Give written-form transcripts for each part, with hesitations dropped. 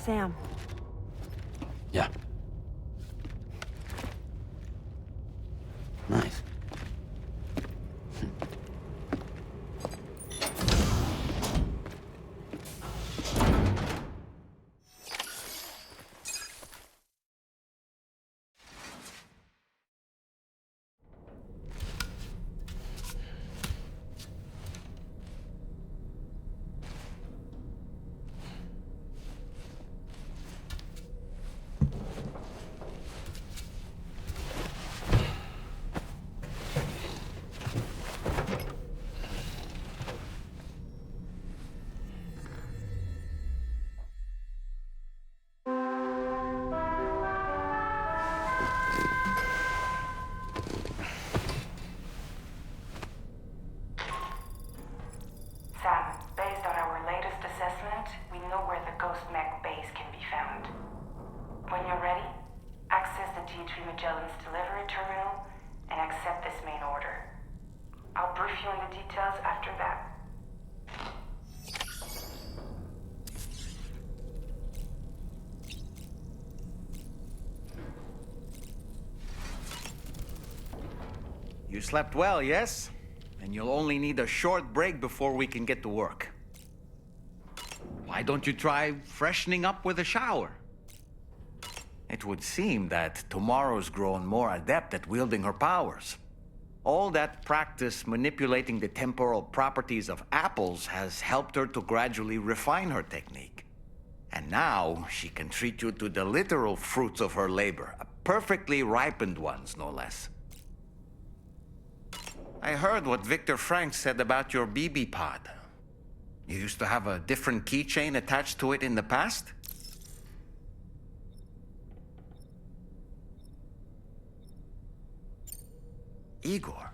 Sam. Yeah. Nice. Sam, based on our latest assessment, we know where the Ghost Mech base can be found. When you're ready, access the DHV Magellan's delivery terminal and accept this main order. I'll brief you on the details after that. You slept well, yes? And you'll only need a short break before we can get to work. Why don't you try freshening up with a shower? It would seem that tomorrow's grown more adept at wielding her powers. All that practice manipulating the temporal properties of apples has helped her to gradually refine her technique. And now she can treat you to the literal fruits of her labor, perfectly ripened ones, no less. I heard what Victor Frank said about your BB pod. You used to have a different keychain attached to it in the past? Igor.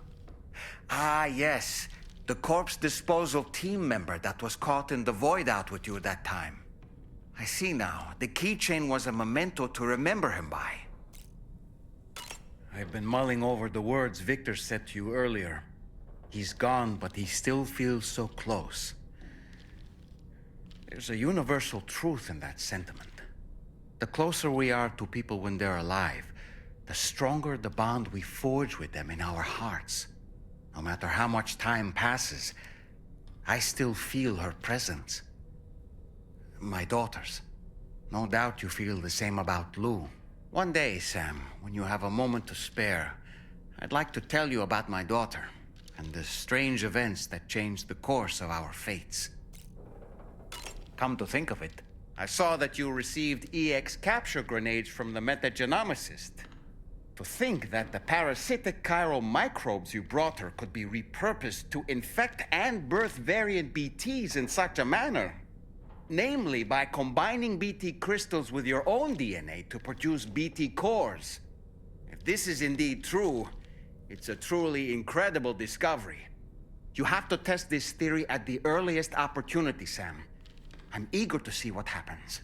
Ah, yes. The corpse disposal team member that was caught in the void out with you that time. I see now. The keychain was a memento to remember him by. I've been mulling over the words Victor said to you earlier. He's gone, but he still feels so close. There's a universal truth in that sentiment. The closer we are to people when they're alive, the stronger the bond we forge with them in our hearts. No matter how much time passes, I still feel her presence. My daughters. No doubt you feel the same about Lou. One day, Sam, when you have a moment to spare, I'd like to tell you about my daughter and the strange events that changed the course of our fates. Come to think of it, I saw that you received EX capture grenades from the metagenomicist. To think that the parasitic chiral microbes you brought her could be repurposed to infect and birth variant BTs in such a manner. Namely, by combining BT crystals with your own DNA to produce BT cores. If this is indeed true, it's a truly incredible discovery. You have to test this theory at the earliest opportunity, Sam. I'm eager to see what happens.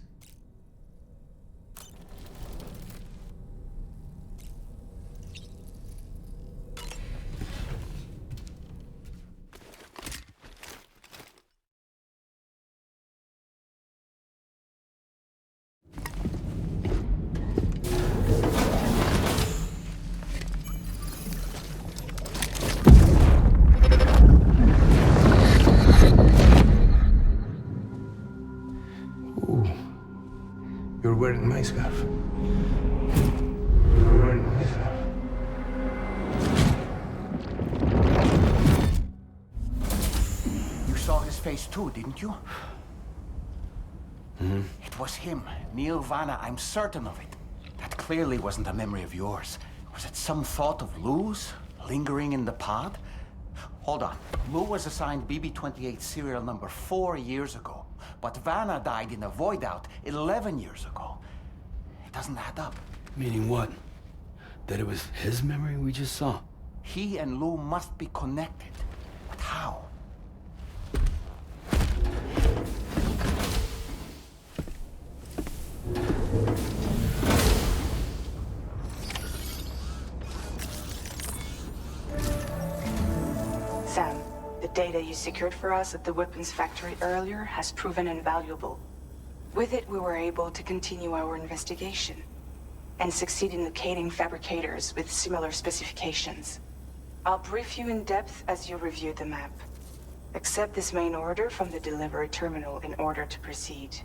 You're wearing my scarf. You're wearing my scarf. You saw his face too, didn't you? Mm-hmm. It was him, Neil Vanna, I'm certain of it. That clearly wasn't a memory of yours. Was it some thought of Lou's, lingering in the pod? Hold on. Lou was assigned BB-28 serial number 4 years ago. But Vanna died in a void out 11 years ago. It doesn't add up. Meaning what? That it was his memory we just saw? He and Lou must be connected. But how? Sam, the data you secured for us at the weapons factory earlier has proven invaluable. With it, we were able to continue our investigation and succeed in locating fabricators with similar specifications. I'll brief you in depth as you review the map. Accept this main order from the delivery terminal in order to proceed.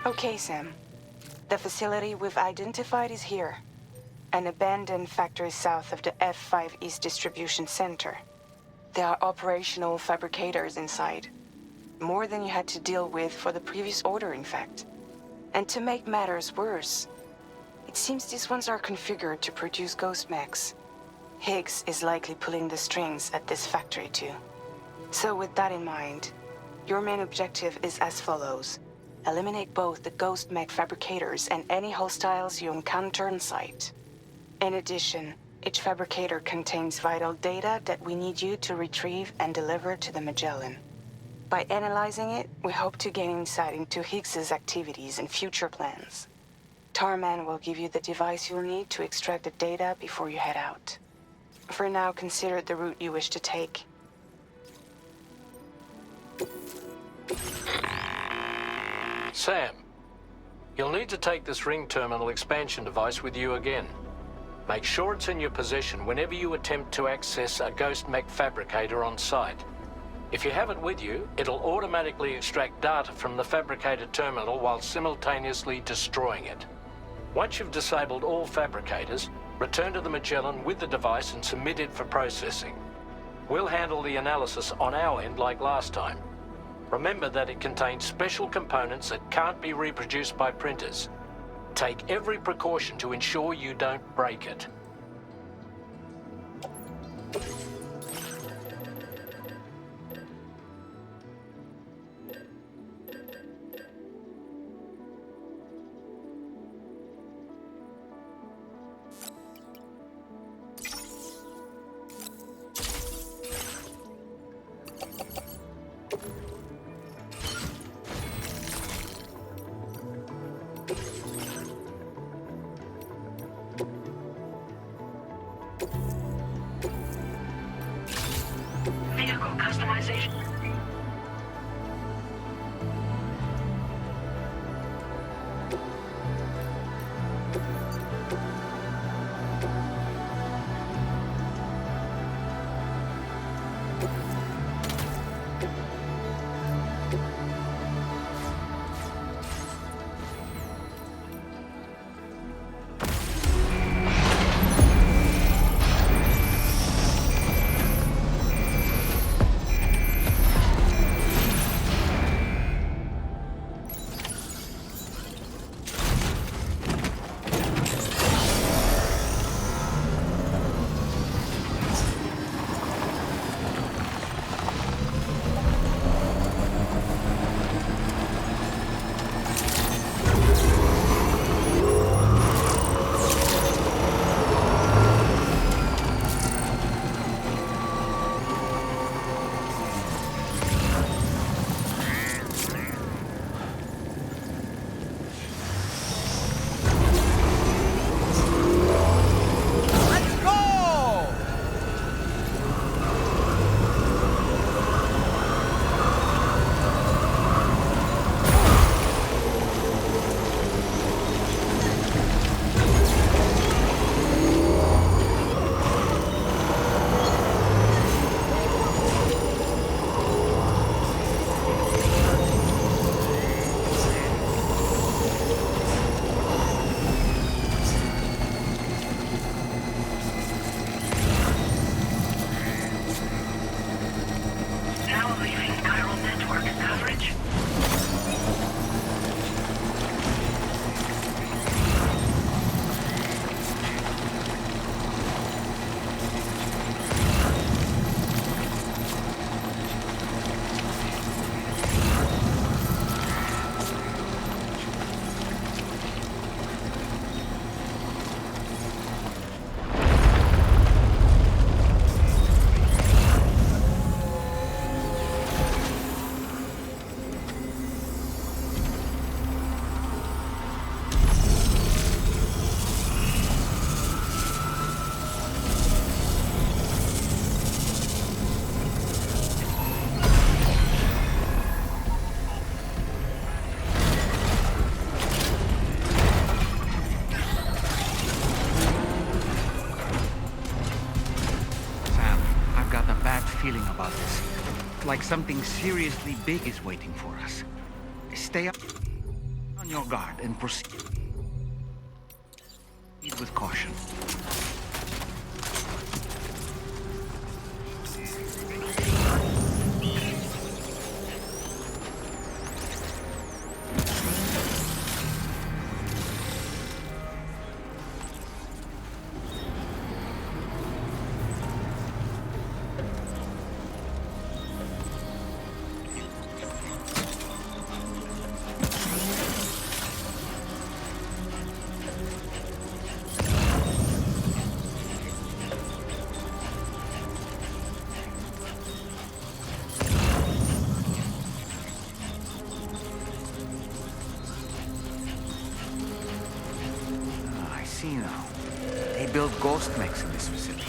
Okay, Sam. The facility we've identified is here. An abandoned factory south of the F5 East Distribution Center. There are operational fabricators inside. More than you had to deal with for the previous order, in fact. And to make matters worse, it seems these ones are configured to produce ghost mechs. Higgs is likely pulling the strings at this factory too. So with that in mind, your main objective is as follows. Eliminate both the ghost mech fabricators and any hostiles you encounter on site. In addition, each fabricator contains vital data that we need you to retrieve and deliver to the Magellan. By analyzing it, we hope to gain insight into Higgs's activities and future plans. Tarman will give you the device you'll need to extract the data before you head out. For now, consider the route you wish to take. Sam, you'll need to take this ring terminal expansion device with you again. Make sure it's in your possession whenever you attempt to access a ghost mech fabricator on site. If you have it with you, it'll automatically extract data from the fabricated terminal while simultaneously destroying it. Once you've disabled all fabricators, return to the Magellan with the device and submit it for processing. We'll handle the analysis on our end like last time. Remember that it contains special components that can't be reproduced by printers. Take every precaution to ensure you don't break it. Vehicle customization. bad feeling about this. Like something seriously big is waiting for us. Stay up on your guard and proceed with caution. Now. They build ghost mechs in this facility.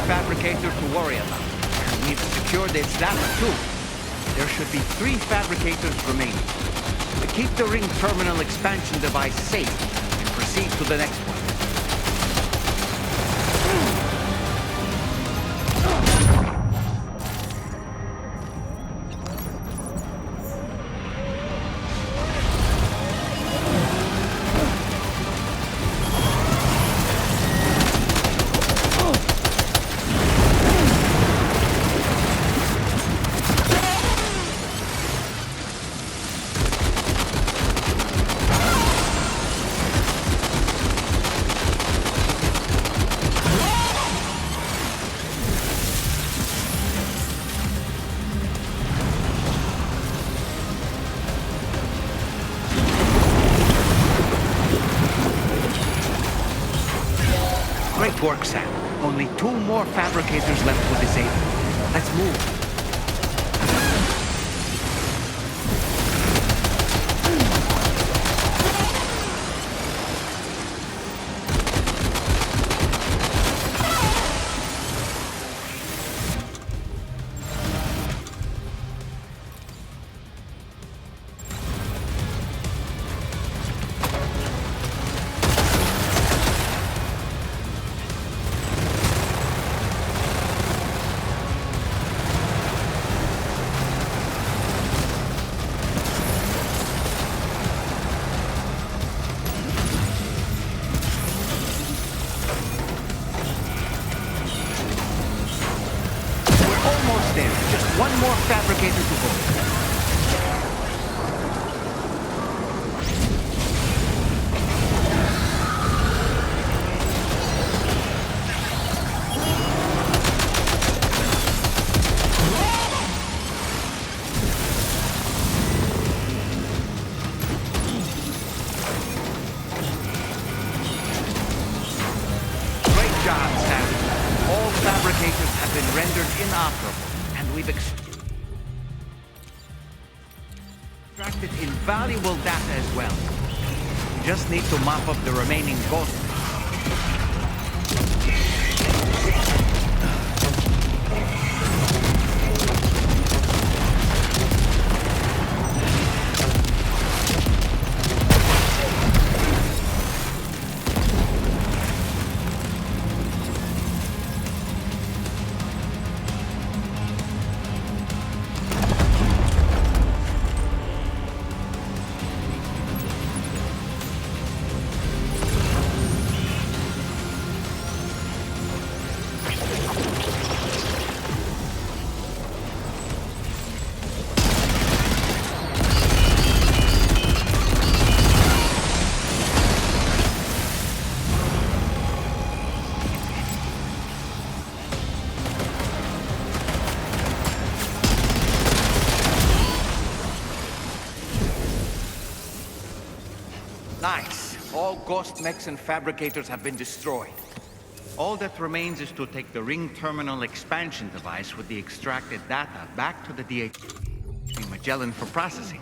Fabricator to worry about. And we've secured its data too. There should be 3 fabricators remaining. To keep the ring terminal expansion device safe and proceed to the next one. Great work, Sam. Only 2 more fabricators left to disable. Let's move. One more fabricator to go. Great job, Sam. All fabricators have been rendered inoperable. We've extracted invaluable data as well. We just need to mop up the remaining ghosts. ghost mechs and fabricators have been destroyed. All that remains is to take the ring terminal expansion device with the extracted data back to the DHV Magellan for processing.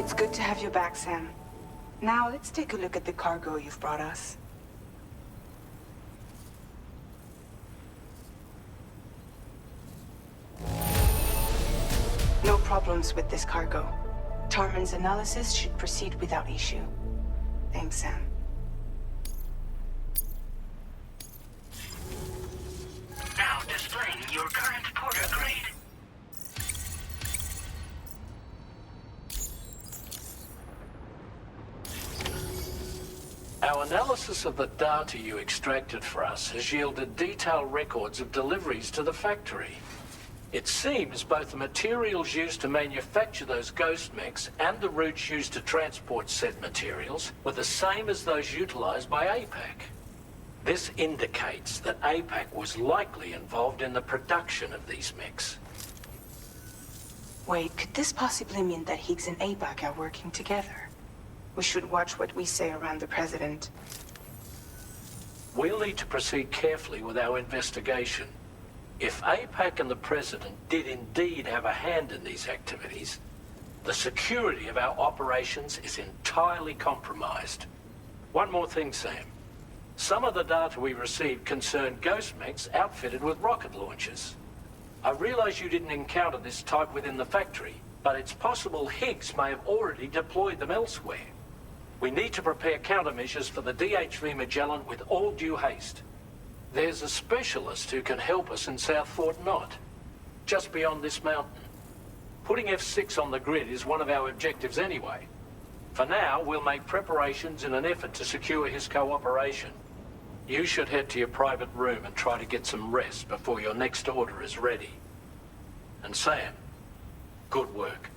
It's good to have you back, Sam. Now, let's take a look at the cargo you've brought us. No problems with this cargo. Tarman's analysis should proceed without issue. Thanks, Sam. Now displaying your current porter grade. Our analysis of the data you extracted for us has yielded detailed records of deliveries to the factory. It seems both the materials used to manufacture those ghost mechs and the routes used to transport said materials were the same as those utilized by APAC. This indicates that APAC was likely involved in the production of these mechs. Wait, could this possibly mean that Higgs and APAC are working together? We should watch what we say around the President. We'll need to proceed carefully with our investigation. If APAC and the President did indeed have a hand in these activities, the security of our operations is entirely compromised. One more thing, Sam. Some of the data we received concerned ghost mechs outfitted with rocket launchers. I realize you didn't encounter this type within the factory, but it's possible Higgs may have already deployed them elsewhere. We need to prepare countermeasures for the DHV Magellan with all due haste. There's a specialist who can help us in South Fort Knott, just beyond this mountain. Putting F6 on the grid is one of our objectives anyway. For now, we'll make preparations in an effort to secure his cooperation. You should head to your private room and try to get some rest before your next order is ready. And Sam, good work.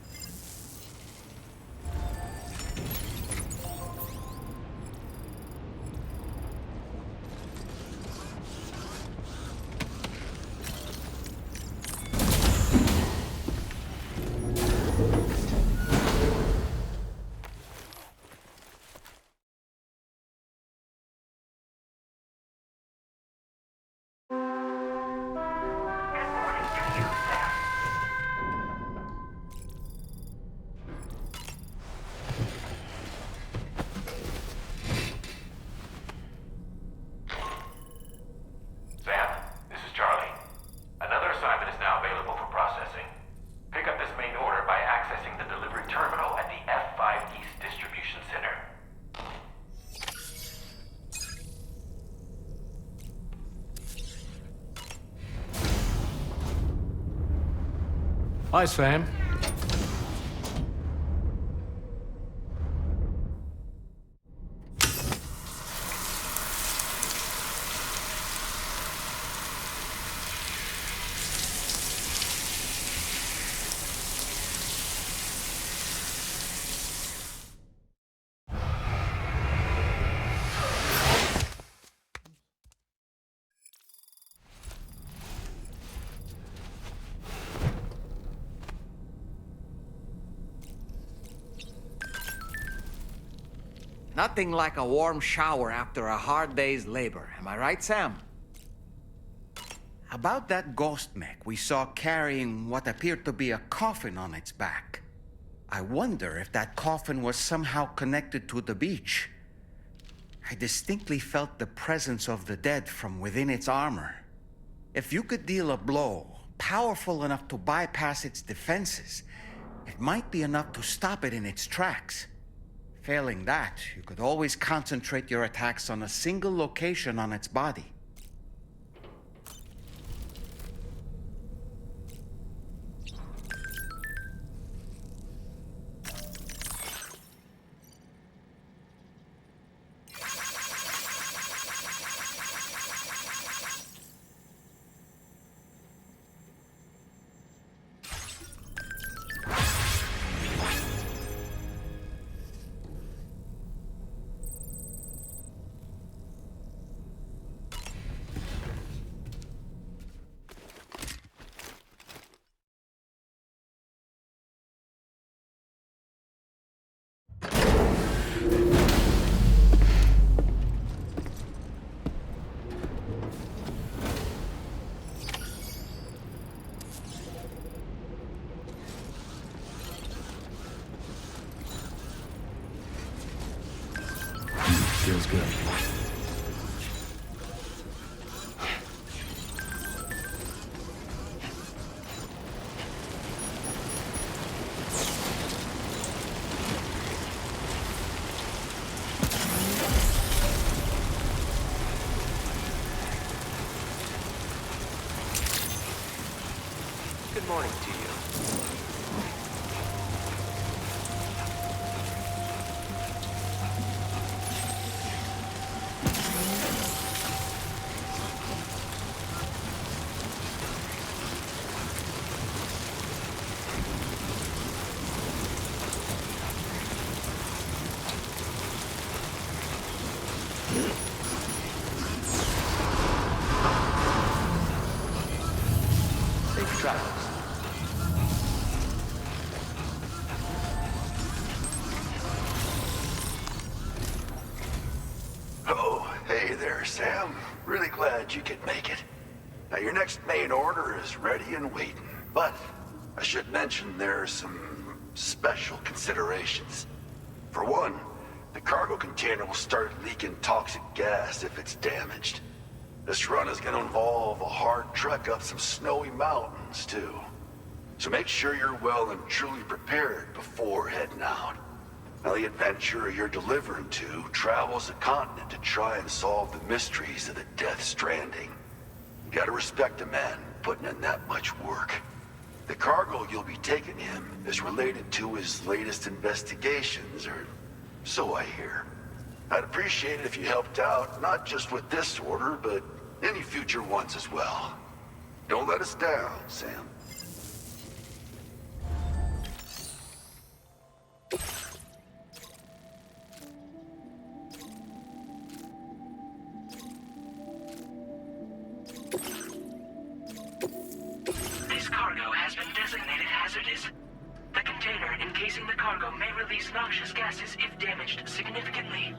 Hi, Sam. Nothing like a warm shower after a hard day's labor. Am I right, Sam? About that ghost mech we saw carrying what appeared to be a coffin on its back. I wonder if that coffin was somehow connected to the beach. I distinctly felt the presence of the dead from within its armor. If you could deal a blow powerful enough to bypass its defenses, it might be enough to stop it in its tracks. Failing that, you could always concentrate your attacks on a single location on its body. Feels good. Good morning to you. Safe travels. Oh, hey there, Sam. Really glad you could make it. Now, your next main order is ready and waiting. But I should mention there are some special considerations. For one, the cargo container will start leaking toxic gas if it's damaged. This run is going to involve a hard trek up some snowy mountains, too. So make sure you're well and truly prepared before heading out. Now, the adventurer you're delivering to travels the continent to try and solve the mysteries of the Death Stranding. You gotta respect a man putting in that much work. The cargo you'll be taking him is related to his latest investigations, or so I hear. I'd appreciate it if you helped out, not just with this order, but any future ones as well. Don't let us down, Sam. This cargo has been designated hazardous. The container encasing the cargo may release noxious gases if damaged significantly.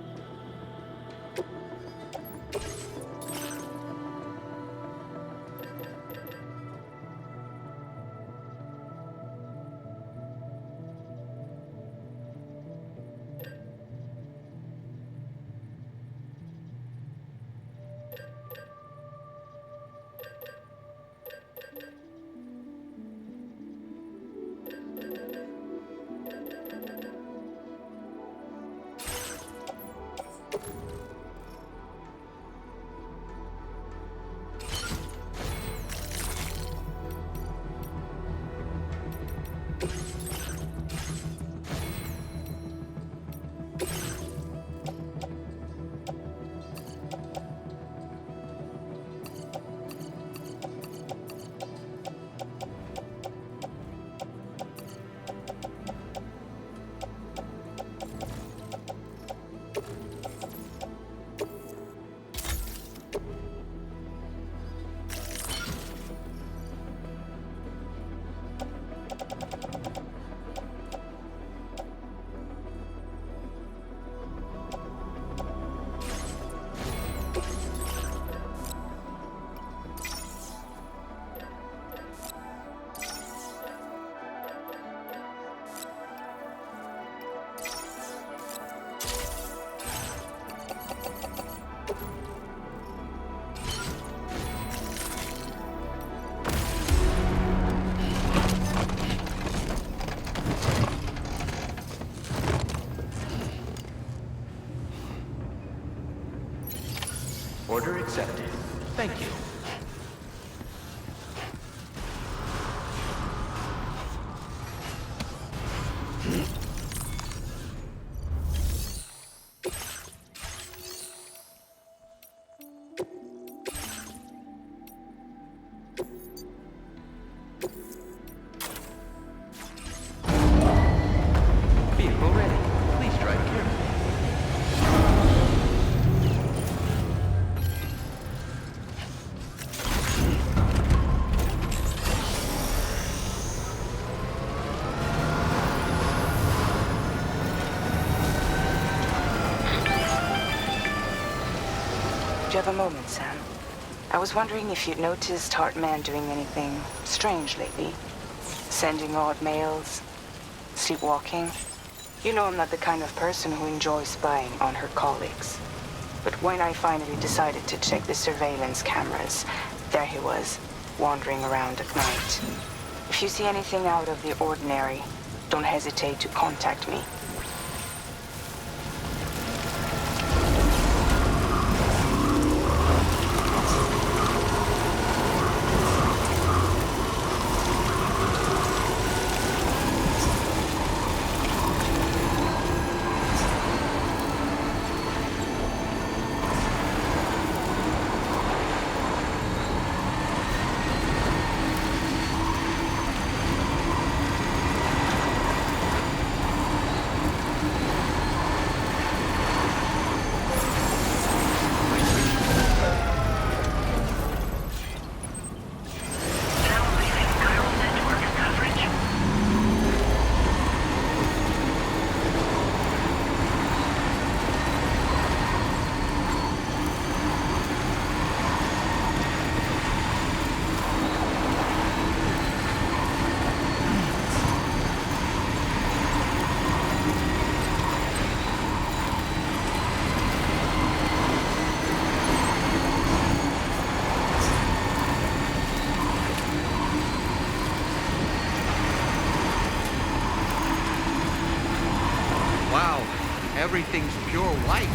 Order accepted. Thank you. Vehicle ready. Please drive carefully. Do you have a moment, Sam? I was wondering if you'd noticed Hartman doing anything strange lately. Sending odd mails, sleepwalking. You know I'm not the kind of person who enjoys spying on her colleagues. But when I finally decided to check the surveillance cameras, there he was, wandering around at night. If you see anything out of the ordinary, don't hesitate to contact me. Everything's pure white.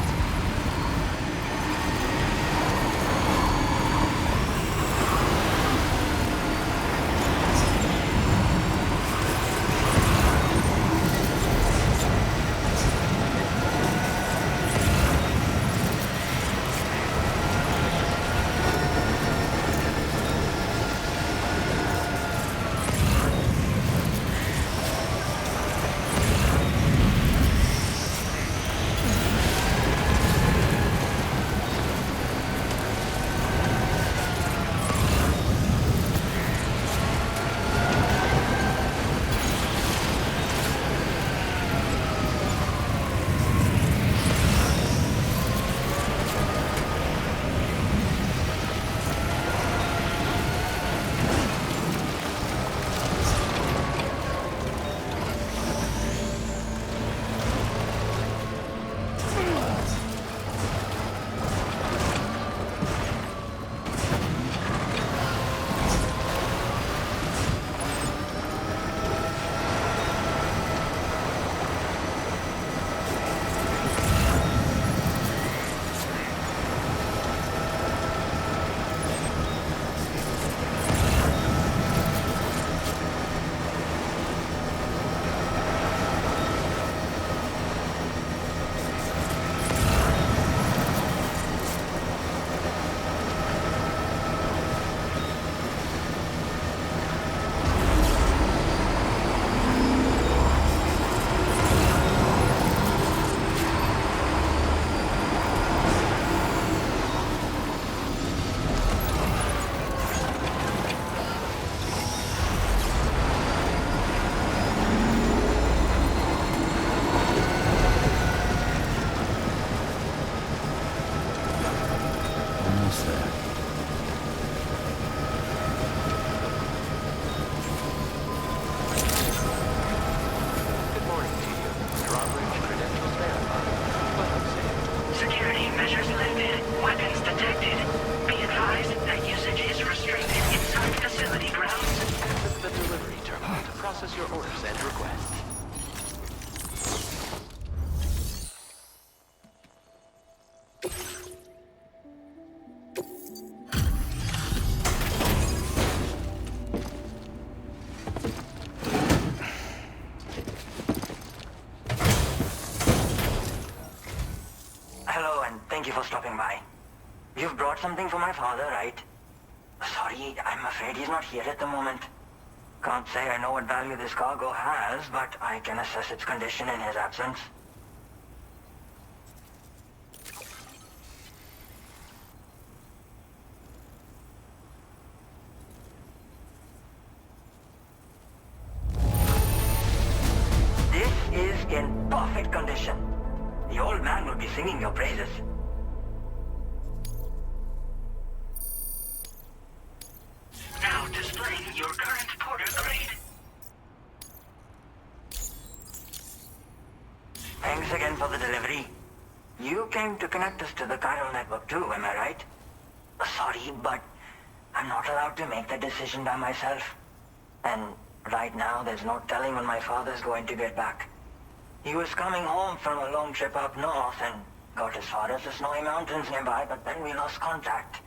Thank you for stopping by. You've brought something for my father, right? Sorry, I'm afraid he's not here at the moment. Can't say I know what value this cargo has, but I can assess its condition in his absence. This is in perfect condition. The old man will be singing your praises. Now displaying your current porter grade. Thanks again for the delivery. You came to connect us to the chiral network too, am I right? Sorry, but I'm not allowed to make that decision by myself. And right now, there's no telling when my father's going to get back. He was coming home from a long trip up north and got as far as the snowy mountains nearby, but then we lost contact.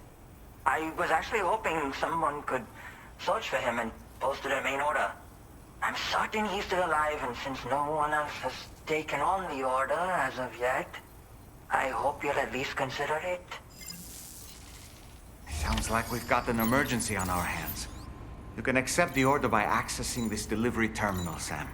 I was actually hoping someone could search for him and post a main order. I'm certain he's still alive, and since no one else has taken on the order as of yet, I hope you'll at least consider it. Sounds like we've got an emergency on our hands. You can accept the order by accessing this delivery terminal, Sam.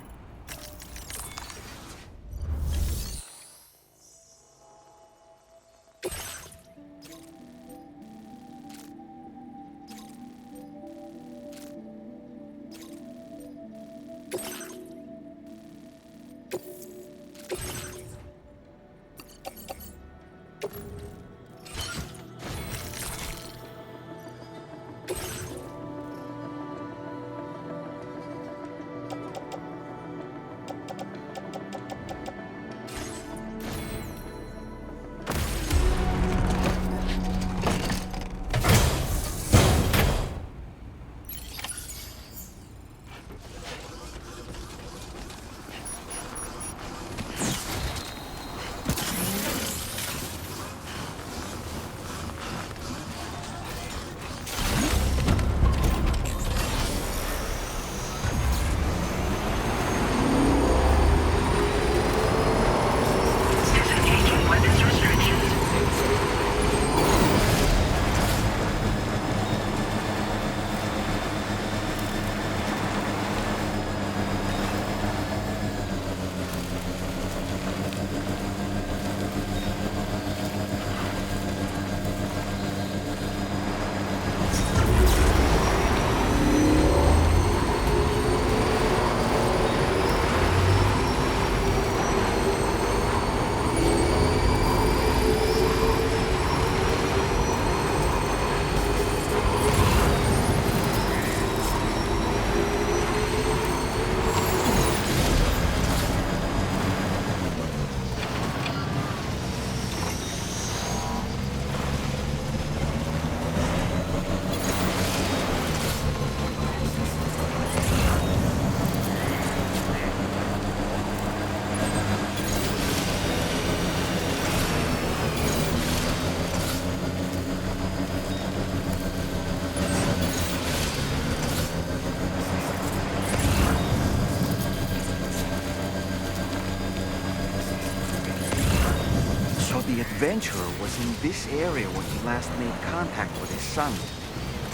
The adventurer was in this area when he last made contact with his son.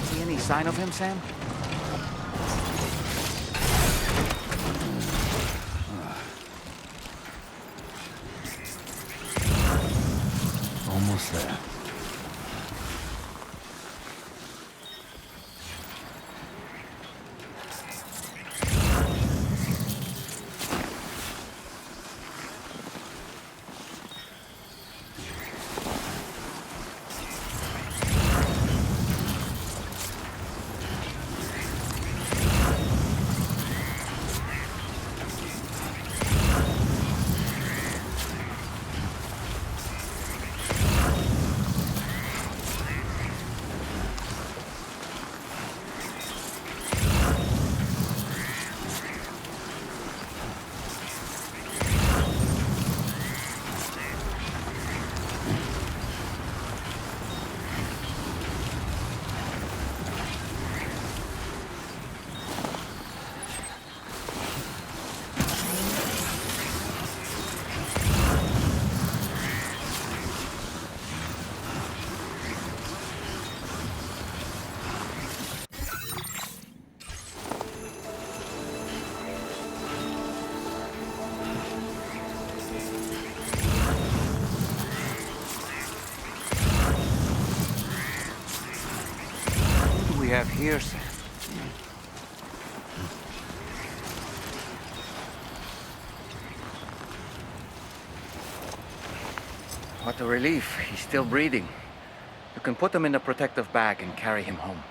See any sign of him, Sam? Almost there. have here, Sam? What a relief. He's still breathing. You can put him in a protective bag and carry him home.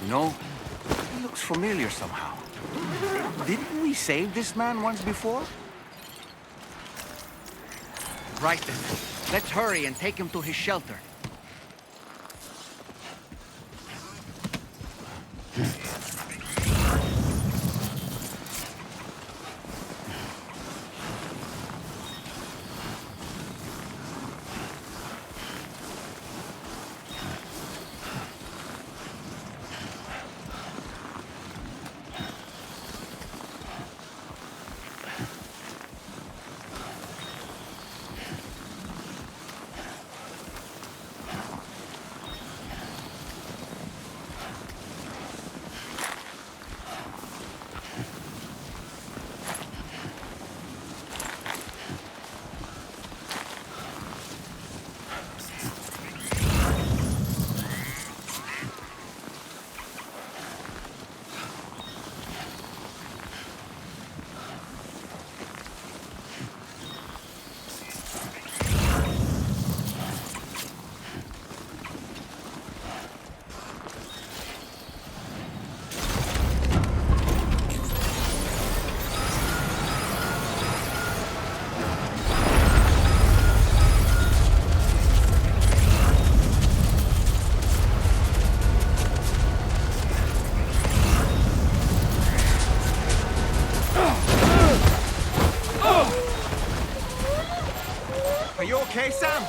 You know, he looks familiar somehow. Didn't we save this man once before? Right then. Let's hurry and take him to his shelter. Are you okay, Sam?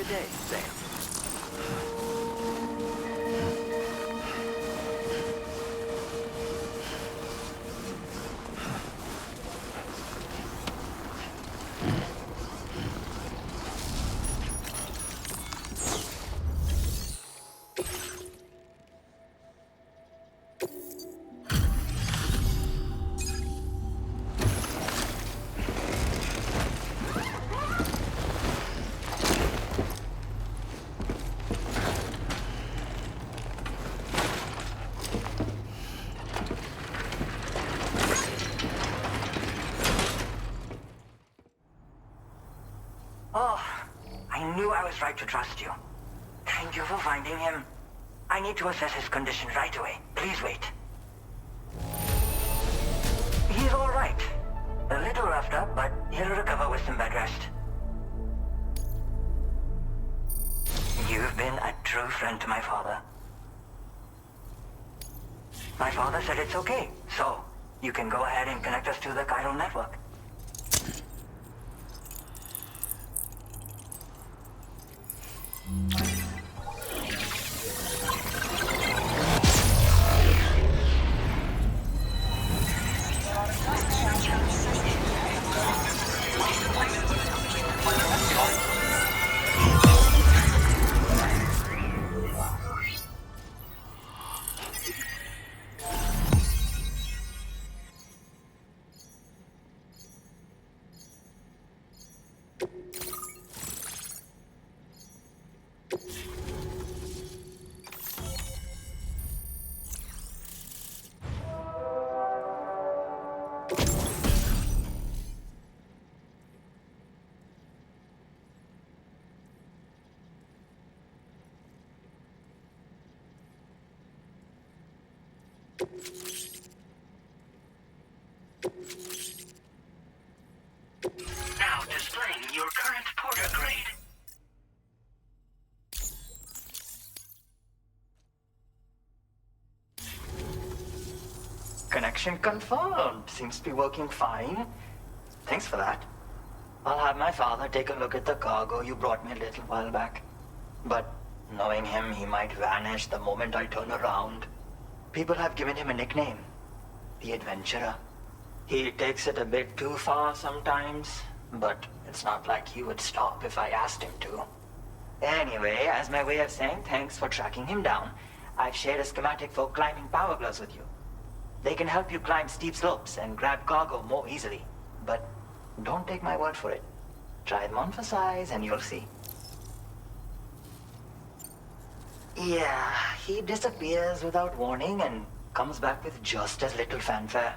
Good day, Sam. Oh, I knew I was right to trust you. Thank you for finding him. I need to assess his condition right away. Please wait. He's all right. A little roughed up, but he'll recover with some bed rest. You've been a true friend to my father. My father said it's okay, so you can go ahead and connect us to the chiral network. Now displaying your current porter grade. Connection confirmed. Seems to be working fine. Thanks for that. I'll have my father take a look at the cargo you brought me a little while back. But knowing him, he might vanish the moment I turn around. People have given him a nickname. The Adventurer. He takes it a bit too far sometimes, but it's not like he would stop if I asked him to. Anyway, as my way of saying thanks for tracking him down, I've shared a schematic for climbing power gloves with you. They can help you climb steep slopes and grab cargo more easily. But don't take my word for it. Try them on for size and you'll see. Yeah, he disappears without warning and comes back with just as little fanfare.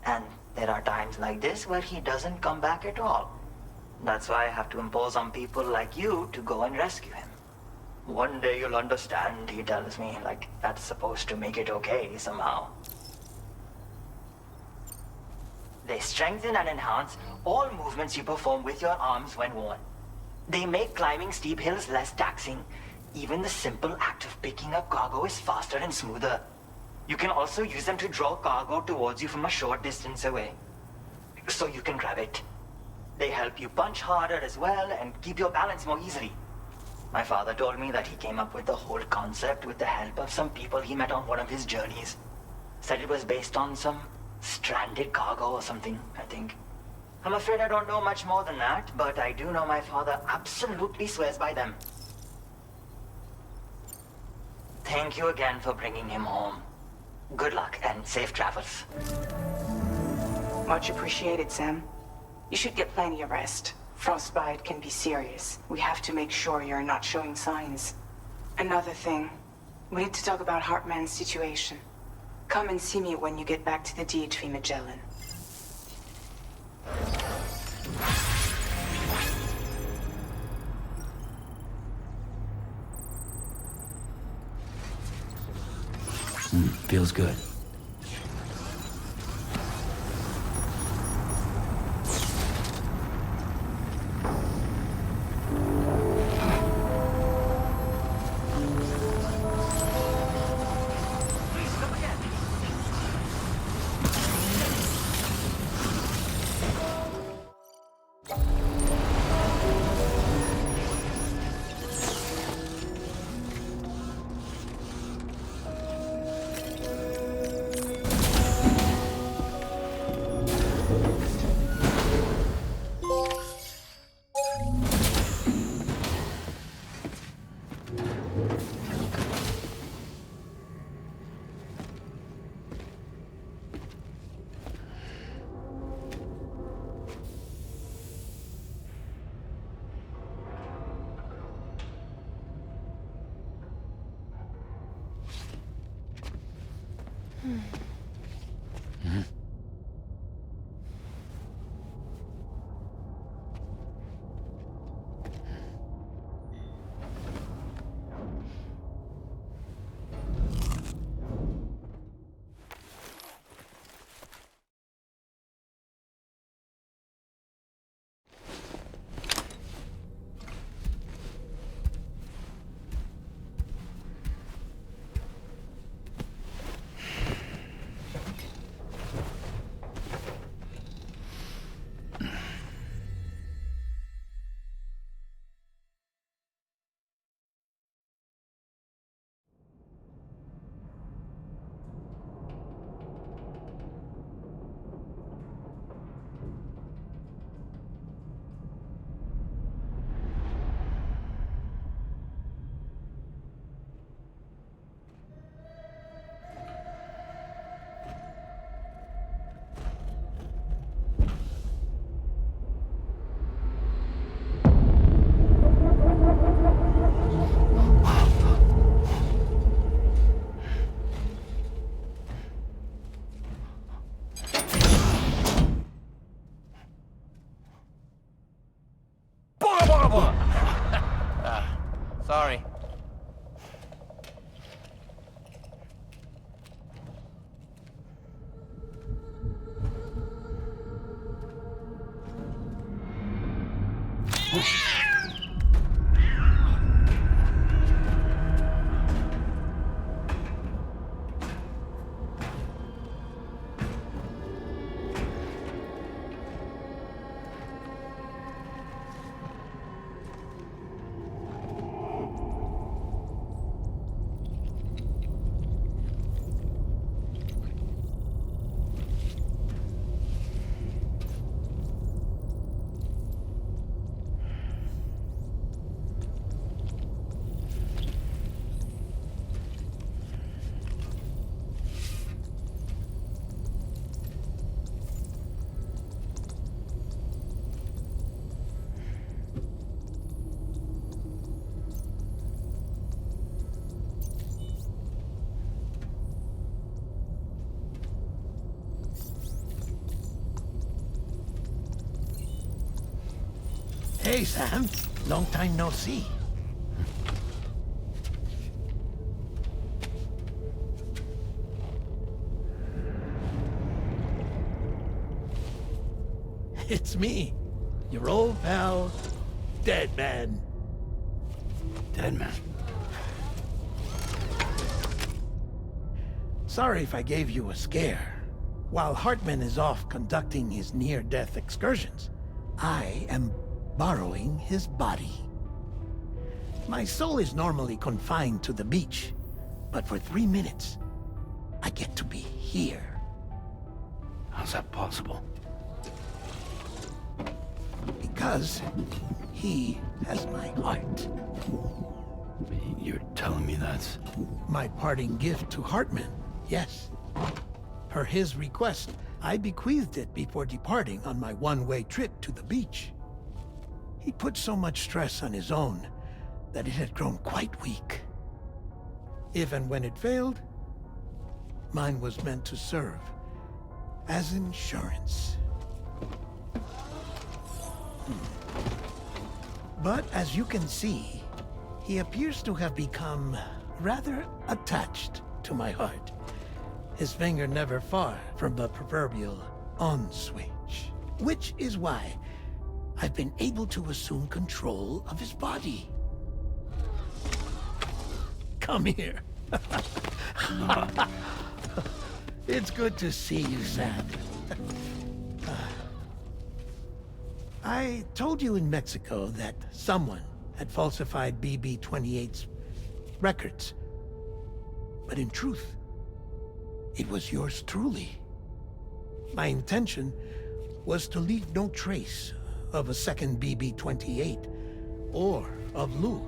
And there are times like this where he doesn't come back at all. That's why I have to impose on people like you to go and rescue him. One day you'll understand, he tells me, like that's supposed to make it okay somehow. They strengthen and enhance all movements you perform with your arms when worn. They make climbing steep hills less taxing. Even the simple act of picking up cargo is faster and smoother. You can also use them to draw cargo towards you from a short distance away, so you can grab it. They help you punch harder as well and keep your balance more easily. My father told me that he came up with the whole concept with the help of some people he met on one of his journeys. Said it was based on some stranded cargo or something, I think. I'm afraid I don't know much more than that, but I do know my father absolutely swears by them. Thank you again for bringing him home. Good luck and safe travels. Much appreciated, Sam. You should get plenty of rest. Frostbite can be serious. We have to make sure you're not showing signs. Another thing, we need to talk about Hartman's situation. Come and see me when you get back to the DHV Magellan. Feels good. Sorry. Hey, Sam. Long time no see. It's me, your old pal, Dead Man. Dead man. Sorry if I gave you a scare. While Hartman is off conducting his near-death excursions, I am borrowing his body. My soul is normally confined to the beach, but for 3 minutes, I get to be here. How's that possible? Because he has my heart. You're telling me that's... My parting gift to Hartman, yes. Per his request, I bequeathed it before departing on my one-way trip to the beach. He put so much stress on his own that it had grown quite weak. If and when it failed, mine was meant to serve as insurance. But as you can see, he appears to have become rather attached to my heart. His finger never far from the proverbial on switch. Which is why I've been able to assume control of his body. Come here. It's good to see you, Sam. I told you in Mexico that someone had falsified BB-28's records. But in truth, it was yours truly. My intention was to leave no trace of a second BB-28 or of Lou.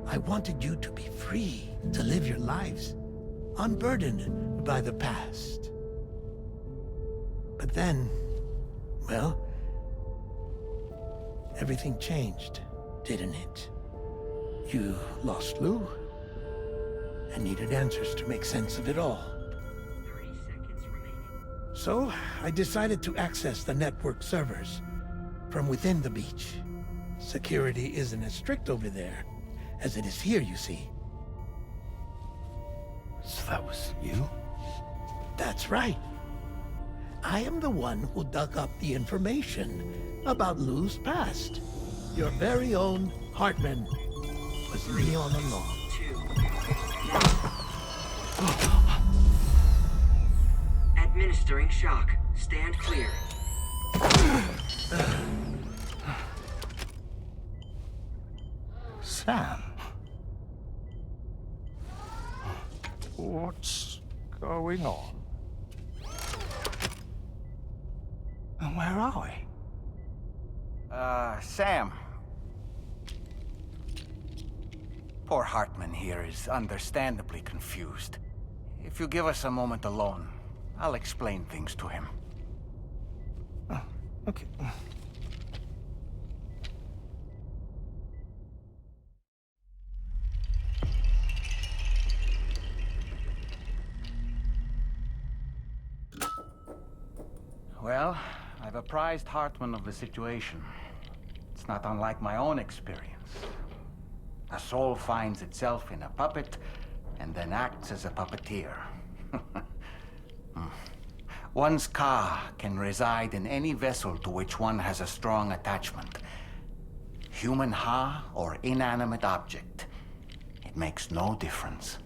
I wanted you to be free to live your lives, unburdened by the past. But then, well, everything changed, didn't it? You lost Lou, I needed answers to make sense of it all. 30 seconds remaining. So, I decided to access the network servers from within the beach. Security isn't as strict over there as it is here, you see. So that was you? That's right. I am the one who dug up the information about Lou's past. Your very own Hartman was me all along. 2. Administering shock. Stand clear. Sam? What's going on? And where are we? Sam. Poor Hartman here is understandably confused. If you give us a moment alone, I'll explain things to him. Oh, okay. Well, I've apprised Hartman of the situation. It's not unlike my own experience. A soul finds itself in a puppet and then acts as a puppeteer. One's ka can reside in any vessel to which one has a strong attachment. Human ha or inanimate object. It makes no difference.